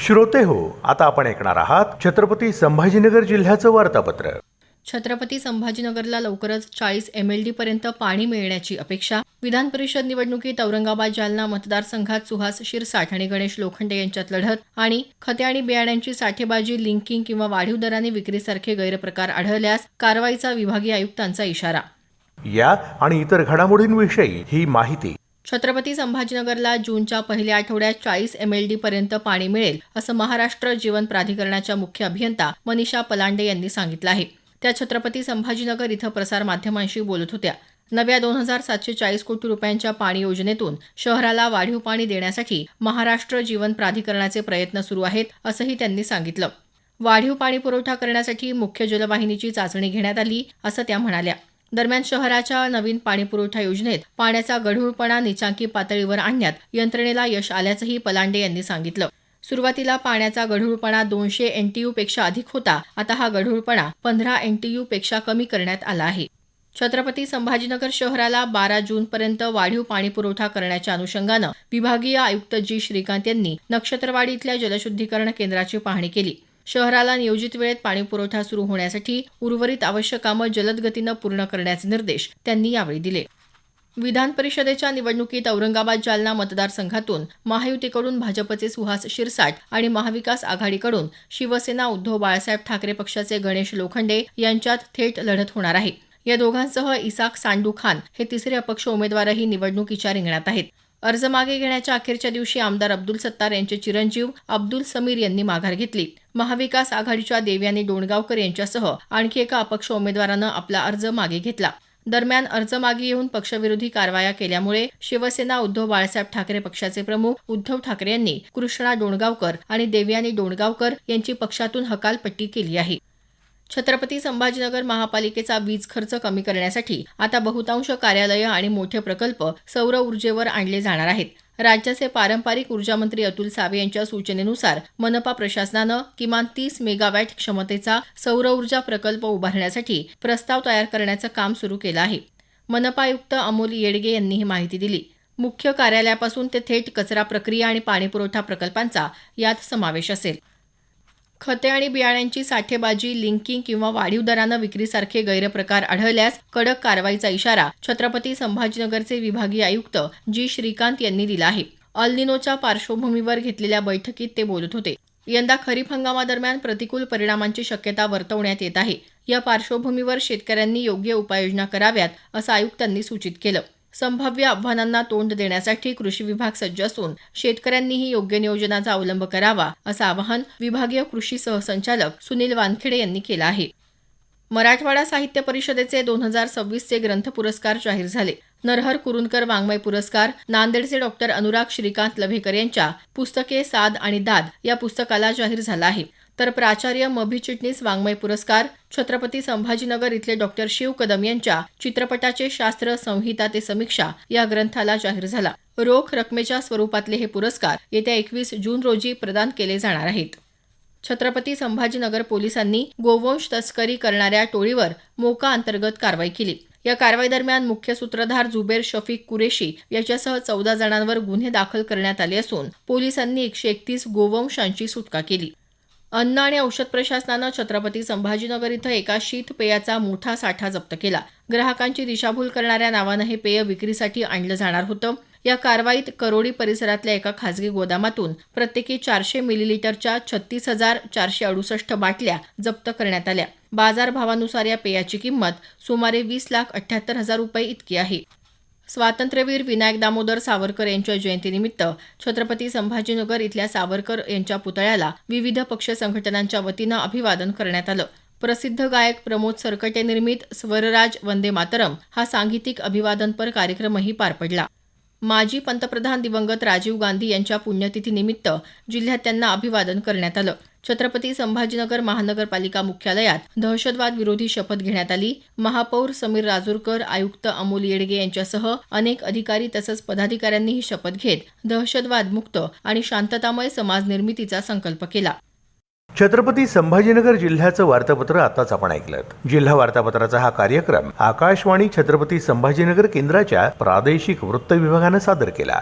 श्रोते हो, आता आपण ऐकणार आहात छत्रपती संभाजीनगर जिल्ह्याचं वार्तापत्र. छत्रपती संभाजीनगरला लवकरच 40 MLD पर्यंत पाणी मिळण्याची अपेक्षा. विधान परिषद निवडणुकीत औरंगाबाद जालना मतदारसंघात सुहास शिरसाठ आणि गणेश लोखंडे यांच्यात लढत. आणि खते आणि बियाण्यांची साठेबाजी, लिंकिंग किंवा वाढीव दराने विक्रीसारखे गैरप्रकार आढळल्यास कारवाईचा विभागीय आयुक्तांचा इशारा. या आणि इतर घडामोडींविषयी ही माहिती. छत्रपती संभाजीनगरला जूनच्या पहिल्या आठवड्यात 40 MLD पर्यंत पाणी मिळेल असं महाराष्ट्र जीवन प्राधिकरणाच्या मुख्य अभियंता मनीषा पलांडे यांनी सांगितलं आहे. त्या छत्रपती संभाजीनगर इथं प्रसारमाध्यमांशी बोलत होत्या. नव्या 2740 कोटी रुपयांच्या पाणी योजनेतून शहराला वाढीव पाणी देण्यासाठी महाराष्ट्र जीवन प्राधिकरणाचे प्रयत्न सुरू आहेत असंही त्यांनी सांगितलं. वाढीव पाणी पुरवठा करण्यासाठी मुख्य जलवाहिनीची चाचणी घेण्यात आली असं त्या म्हणाल्या. दरम्यान शहराच्या नवीन पाणीपुरवठा योजनेत पाण्याचा गढूळपणा निचांकी पातळीवर आणण्यात यंत्रणेला यश आल्याचंही पलांडे यांनी सांगितलं. सुरुवातीला पाण्याचा गढूळपणा 200 NTU पेक्षा अधिक होता. आता हा गढूळपणा 15 NTU पेक्षा कमी करण्यात आला आहे. छत्रपती संभाजीनगर शहराला 12 जूनपर्यंत वाढीव पाणीपुरवठा करण्याच्या अनुषंगानं विभागीय आयुक्त जी श्रीकांत यांनी नक्षत्रवाडी इथल्या जलशुद्धीकरण केंद्राची पाहणी केली. शहराला नियोजित वेळेत पाणीपुरवठा सुरू होण्यासाठी उर्वरित आवश्यक कामं जलद गतीनं पूर्ण करण्याचे निर्देश त्यांनी यावेळी दिले. विधान परिषदेच्या निवडणुकीत औरंगाबाद जालना मतदारसंघातून महायुतीकडून भाजपचे सुहास शिरसाठ आणि महाविकास आघाडीकडून शिवसेना उद्धव बाळासाहेब ठाकरे पक्षाचे गणेश लोखंडे यांच्यात थेट लढत होणार आहे. या दोघांसह इसाक सांडू खान हे तिसरे अपक्ष उमेदवारही निवडणुकीच्या रिंगणात आहेत. अर्ज मागे घेण्याच्या अखेरच्या दिवशी आमदार अब्दुल सत्तार यांचे चिरंजीव अब्दुल समीर यांनी माघार घेतली. महाविकास आघाडीच्या देवयानी डोणगावकर यांच्यासह आणखी एका अपक्ष उमेदवारानं आपला अर्ज मागे घेतला. दरम्यान अर्ज मागे येऊन पक्षविरोधी कारवाया केल्यामुळे शिवसेना उद्धव बाळासाहेब ठाकरे पक्षाचे प्रमुख उद्धव ठाकरे यांनी कृष्णा डोणगावकर आणि देवयानी डोणगावकर यांची पक्षातून हकालपट्टी केली आहे. छत्रपती संभाजीनगर महापालिकेचा वीज खर्च कमी करण्यासाठी आता बहुतांश कार्यालयं आणि मोठे प्रकल्प सौर ऊर्जेवर आणले जाणार आहेत. राज्याचे पारंपरिक ऊर्जामंत्री अतुल सावे यांच्या सूचनेनुसार मनपा प्रशासनानं किमान 30 मेगावॅट क्षमतेचा सौर ऊर्जा प्रकल्प उभारण्यासाठी प्रस्ताव तयार करण्याचं काम सुरू केलं आहे. मनपा आयुक्त अमोल येडगे यांनी ही माहिती दिली. मुख्य कार्यालयापासून ते थेट कचरा प्रक्रिया आणि पाणीपुरवठा प्रकल्पांचा यात समावेश असेल. खते आणि बियाण्यांची साठेबाजी, लिंकिंग किंवा वाढीव दरानं विक्रीसारखे गैरप्रकार आढळल्यास कडक कारवाईचा इशारा छत्रपती संभाजीनगरचे विभागीय आयुक्त जी श्रीकांत यांनी दिला आहे. अल निनोच्या पार्श्वभूमीवर घेतलेल्या बैठकीत ते बोलत होते. यंदा खरीप हंगामादरम्यान प्रतिकूल परिणामांची शक्यता वर्तवण्यात येत आहे. या पार्श्वभूमीवर शेतकऱ्यांनी योग्य उपाययोजना कराव्यात असं आयुक्तांनी सूचित केलं. संभाव्य आव्हानांना तोंड देण्यासाठी कृषी विभाग सज्ज असून शेतकऱ्यांनीही योग्य नियोजनाचा अवलंब करावा असं आवाहन विभागीय कृषी सहसंचालक सुनील वानखेडे यांनी केलं आहे. मराठवाडा साहित्य परिषदेचे 2026 चे ग्रंथ पुरस्कार जाहीर झाले. नरहर कुरुंदकर वाङ्मय पुरस्कार नांदेडचे डॉक्टर अनुराग श्रीकांत लव्हेकर यांच्या पुस्तके साद आणि दाद या पुस्तकाला जाहीर झाला आहे. तर प्राचार्य मभी चिटणीस वाङ्मय पुरस्कार छत्रपती संभाजीनगर इथले डॉक्टर शिव कदम यांच्या चित्रपटाचे शास्त्र संहिता ते समीक्षा या ग्रंथाला जाहीर झाला. रोख रकमेच्या स्वरूपातले हे पुरस्कार येत्या 21 जून रोजी प्रदान केले जाणार आहेत. छत्रपती संभाजीनगर पोलिसांनी गोवंश तस्करी करणाऱ्या टोळीवर मोका अंतर्गत कारवाई केली. या कारवाईदरम्यान मुख्य सूत्रधार जुबेर शफीक कुरेशी याच्यासह 14 जणांवर गुन्हे दाखल करण्यात आले असून पोलिसांनी 131 गोवंशांची सुटका केली. अन्न आणि औषध प्रशासनानं छत्रपती संभाजीनगर इथं एका शीत पेयाचा मोठा साठा जप्त केला. ग्राहकांची दिशाभूल करणाऱ्या नावानं हे पेय विक्रीसाठी आणलं जाणार होतं. या कारवाईत करोडी परिसरातल्या एका खासगी गोदामातून प्रत्येकी 400 मिलीलिटरच्या 36,468 बाटल्या जप्त करण्यात आल्या. बाजारभावानुसार या पेयाची किंमत सुमारे 20,78,000 रुपये इतकी आहे. स्वातंत्र्यवीर विनायक दामोदर सावरकर यांच्या जयंतीनिमित्त छत्रपती संभाजीनगर इथल्या सावरकर यांच्या पुतळ्याला विविध पक्ष संघटनांच्या वतीनं अभिवादन करण्यात आलं. प्रसिद्ध गायक प्रमोद सरकटे निर्मित स्वरराज वंदे मातरम हा सांगीतिक अभिवादनपर कार्यक्रमही पार पडला. माजी पंतप्रधान दिवंगत राजीव गांधी यांच्या पुण्यतिथीनिमित्त जिल्ह्यात त्यांना अभिवादन करण्यात आलं. छत्रपती संभाजीनगर महानगरपालिका मुख्यालयात दहशतवाद विरोधी शपथ घेण्यात आली. महापौर समीर राजूरकर, आयुक्त अमोल येडगे यांच्यासह अनेक अधिकारी तसंच पदाधिकाऱ्यांनी ही शपथ घेत दहशतवादमुक्त आणि शांततामय समाज निर्मितीचा संकल्प केला. छत्रपती संभाजीनगर जिल्ह्याचं वार्तापत्र आताच आपण ऐकलं. जिल्हा वार्तापत्राचा हा कार्यक्रम आकाशवाणी छत्रपती संभाजीनगर केंद्राच्या प्रादेशिक वृत्त विभागानं सादर केला.